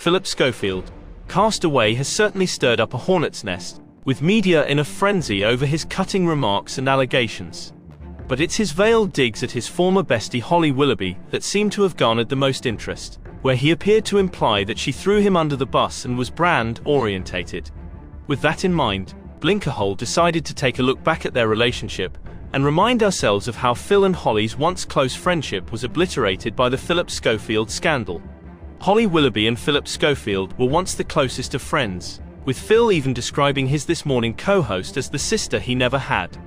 Phillip Schofield. Cast Away has certainly stirred up a hornet's nest, with media in a frenzy over his cutting remarks and allegations. But it's his veiled digs at his former bestie Holly Willoughby that seem to have garnered the most interest, where he appeared to imply that she threw him under the bus and was brand-orientated. With that in mind, Blinkerhole decided to take a look back at their relationship and remind ourselves of how Phil and Holly's once close friendship was obliterated by the Phillip Schofield scandal. Holly Willoughby and Phillip Schofield were once the closest of friends, with Phil even describing his This Morning co-host as the sister he never had.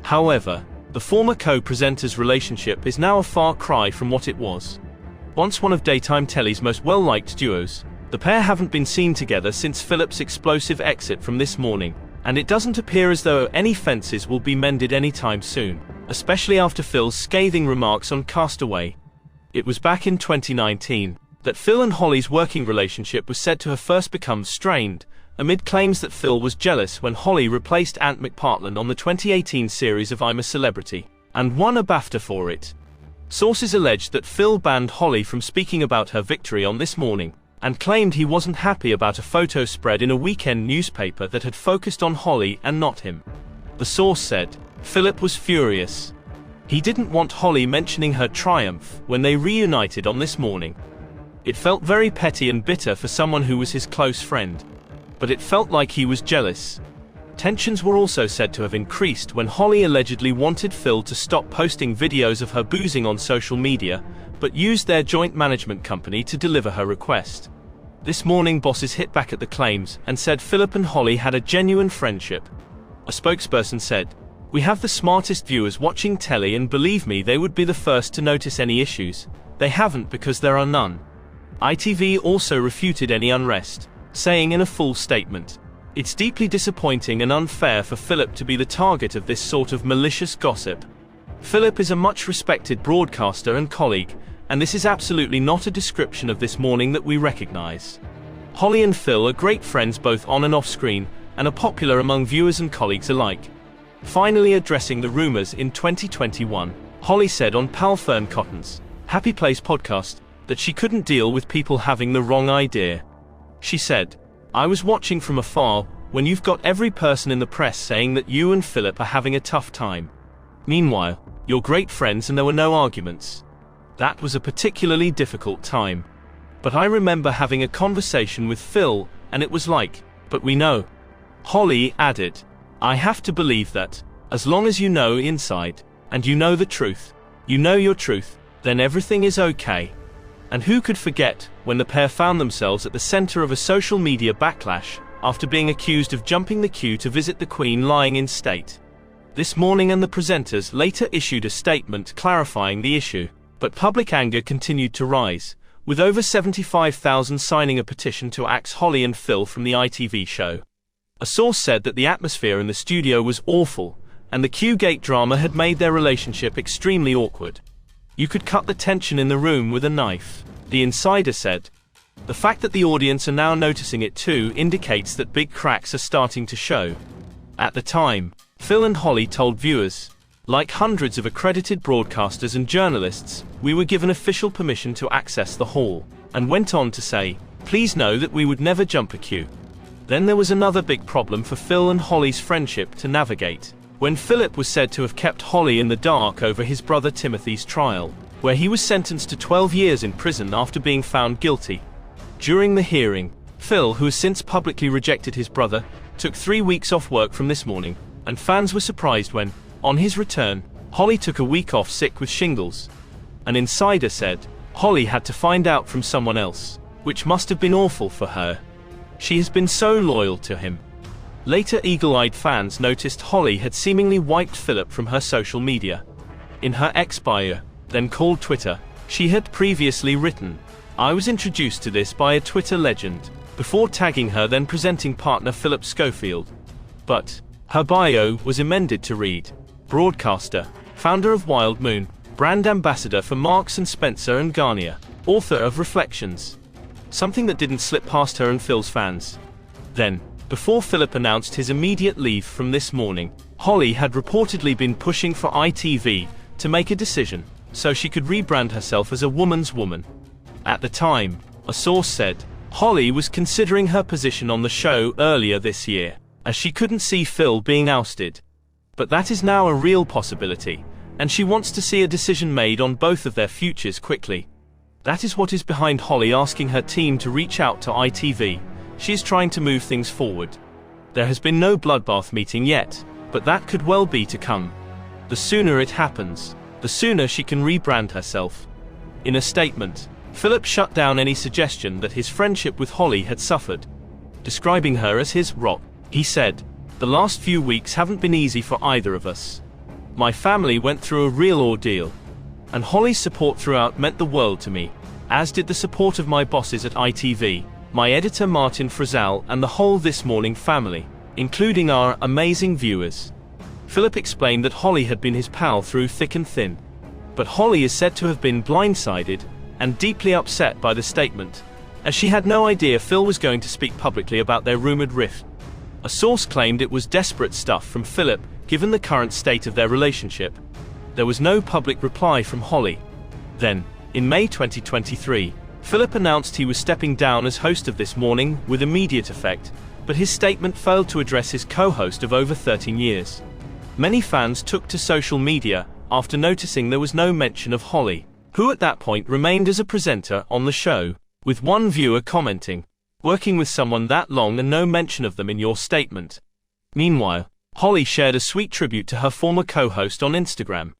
However, the former co-presenter's relationship is now a far cry from what it was. Once one of daytime telly's most well-liked duos, the pair haven't been seen together since Philip's explosive exit from This Morning, and it doesn't appear as though any fences will be mended anytime soon, especially after Phil's scathing remarks on Cast Away. It was back in 2019 that Phil and Holly's working relationship was said to have first become strained, amid claims that Phil was jealous when Holly replaced Ant McPartlin on the 2018 series of I'm a Celebrity, and won a BAFTA for it. Sources alleged that Phil banned Holly from speaking about her victory on This Morning, and claimed he wasn't happy about a photo spread in a weekend newspaper that had focused on Holly and not him. The source said, Philip was furious. He didn't want Holly mentioning her triumph when they reunited on This Morning. It felt very petty and bitter for someone who was his close friend. But it felt like he was jealous. Tensions were also said to have increased when Holly allegedly wanted Phil to stop posting videos of her boozing on social media, but used their joint management company to deliver her request. This Morning bosses hit back at the claims and said Philip and Holly had a genuine friendship. A spokesperson said, "We have the smartest viewers watching telly, and believe me, they would be the first to notice any issues. They haven't because there are none." ITV also refuted any unrest, saying in a full statement, "It's deeply disappointing and unfair for Philip to be the target of this sort of malicious gossip. Philip is a much respected broadcaster and colleague, and this is absolutely not a description of This Morning that we recognize. Holly and Phil are great friends both on and off screen, and are popular among viewers and colleagues alike." Finally addressing the rumors in 2021, Holly said on Pal Fern Cotton's Happy Place podcast that she couldn't deal with people having the wrong idea. She said, "I was watching from afar when you've got every person in the press saying that you and Philip are having a tough time. Meanwhile, you're great friends and there were no arguments. That was a particularly difficult time. But I remember having a conversation with Phil, and it was like, but we know." Holly added, "I have to believe that, as long as you know inside, and you know the truth, you know your truth, then everything is okay." And who could forget when the pair found themselves at the center of a social media backlash after being accused of jumping the queue to visit the Queen lying in state. This Morning and the presenters later issued a statement clarifying the issue, but public anger continued to rise, with over 75,000 signing a petition to axe Holly and Phil from the ITV show. A source said that the atmosphere in the studio was awful, and the Q-Gate drama had made their relationship extremely awkward. "You could cut the tension in the room with a knife," the insider said. The fact that the audience are now noticing it too indicates that big cracks are starting to show. At the time, Phil and Holly told viewers, "Like hundreds of accredited broadcasters and journalists, we were given official permission to access the hall," and went on to say, "Please know that we would never jump a queue." Then there was another big problem for Phil and Holly's friendship to navigate, when Philip was said to have kept Holly in the dark over his brother Timothy's trial, where he was sentenced to 12 years in prison after being found guilty. During the hearing, Phil, who has since publicly rejected his brother, took 3 weeks off work from This Morning, and fans were surprised when, on his return, Holly took a week off sick with shingles. An insider said, Holly had to find out from someone else, which must have been awful for her. She has been so loyal to him. Later, eagle-eyed fans noticed Holly had seemingly wiped Philip from her social media. In her ex-bio, then called Twitter, she had previously written, "I was introduced to this by a Twitter legend," before tagging her then presenting partner Phillip Schofield. But her bio was amended to read, "Broadcaster, founder of Wild Moon, brand ambassador for Marks & Spencer and Garnier, author of Reflections." Something that didn't slip past her and Phil's fans. Then, before Philip announced his immediate leave from This Morning, Holly had reportedly been pushing for ITV to make a decision, so she could rebrand herself as a woman's woman. At the time, a source said, Holly was considering her position on the show earlier this year, as she couldn't see Phil being ousted. But that is now a real possibility, and she wants to see a decision made on both of their futures quickly. That is what is behind Holly asking her team to reach out to ITV. She is trying to move things forward. There has been no bloodbath meeting yet, but that could well be to come. The sooner it happens, the sooner she can rebrand herself. In a statement, Phillip shut down any suggestion that his friendship with Holly had suffered. Describing her as his rock, he said, "The last few weeks haven't been easy for either of us. My family went through a real ordeal, and Holly's support throughout meant the world to me, as did the support of my bosses at ITV, my editor Martin Frizzell, and the whole This Morning family, including our amazing viewers." Phillip explained that Holly had been his pal through thick and thin. But Holly is said to have been blindsided and deeply upset by the statement, as she had no idea Phil was going to speak publicly about their rumored rift. A source claimed it was desperate stuff from Phillip, given the current state of their relationship. There was no public reply from Holly. Then, in May 2023, Phillip announced he was stepping down as host of This Morning with immediate effect, but his statement failed to address his co-host of over 13 years. Many fans took to social media after noticing there was no mention of Holly, who at that point remained as a presenter on the show, with one viewer commenting, "Working with someone that long and no mention of them in your statement." Meanwhile, Holly shared a sweet tribute to her former co-host on Instagram.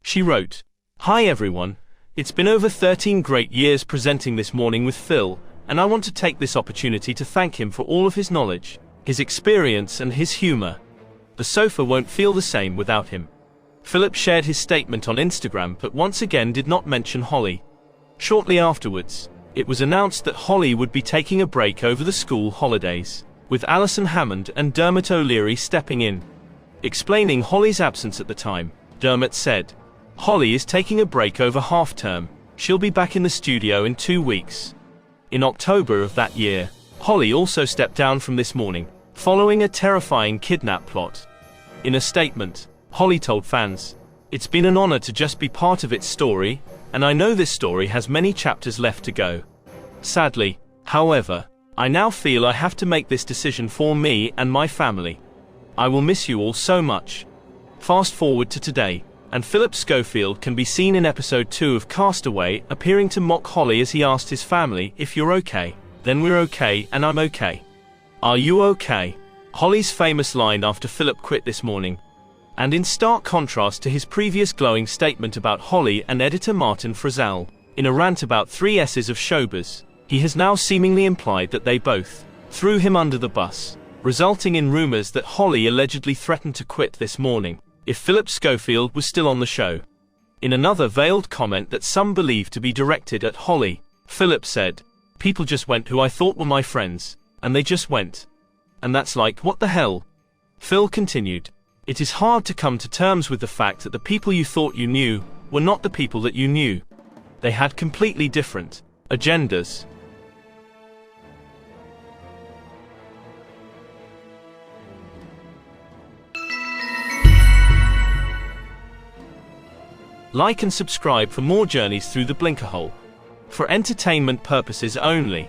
She wrote, "Hi everyone, it's been over 13 great years presenting This Morning with Phil, and I want to take this opportunity to thank him for all of his knowledge, his experience and his humor. The sofa won't feel the same without him." Phillip shared his statement on Instagram but once again did not mention Holly. Shortly afterwards, it was announced that Holly would be taking a break over the school holidays, with Alison Hammond and Dermot O'Leary stepping in. Explaining Holly's absence at the time, Dermot said, "Holly is taking a break over half-term. She'll be back in the studio in 2 weeks." In October of that year, Holly also stepped down from This Morning, following a terrifying kidnap plot. In a statement, Holly told fans, "It's been an honor to just be part of its story, and I know this story has many chapters left to go. Sadly, however, I now feel I have to make this decision for me and my family. I will miss you all so much." Fast forward to today, and Phillip Schofield can be seen in episode 2 of Cast Away appearing to mock Holly as he asked his family, "If you're okay, then we're okay and I'm okay. Are you okay?" Holly's famous line after Phillip quit This Morning. And in stark contrast to his previous glowing statement about Holly and editor Martin Frizzell, in a rant about 3 S's of showbiz, he has now seemingly implied that they both threw him under the bus, resulting in rumors that Holly allegedly threatened to quit This Morning if Phillip Schofield was still on the show. In another veiled comment that some believe to be directed at Holly, Phillip said, "People just went who I thought were my friends, and they just went. And that's like, what the hell?" Phil continued, "It is hard to come to terms with the fact that the people you thought you knew were not the people that you knew. They had completely different agendas." Like and subscribe for more journeys through the Blinkerhole. For entertainment purposes only.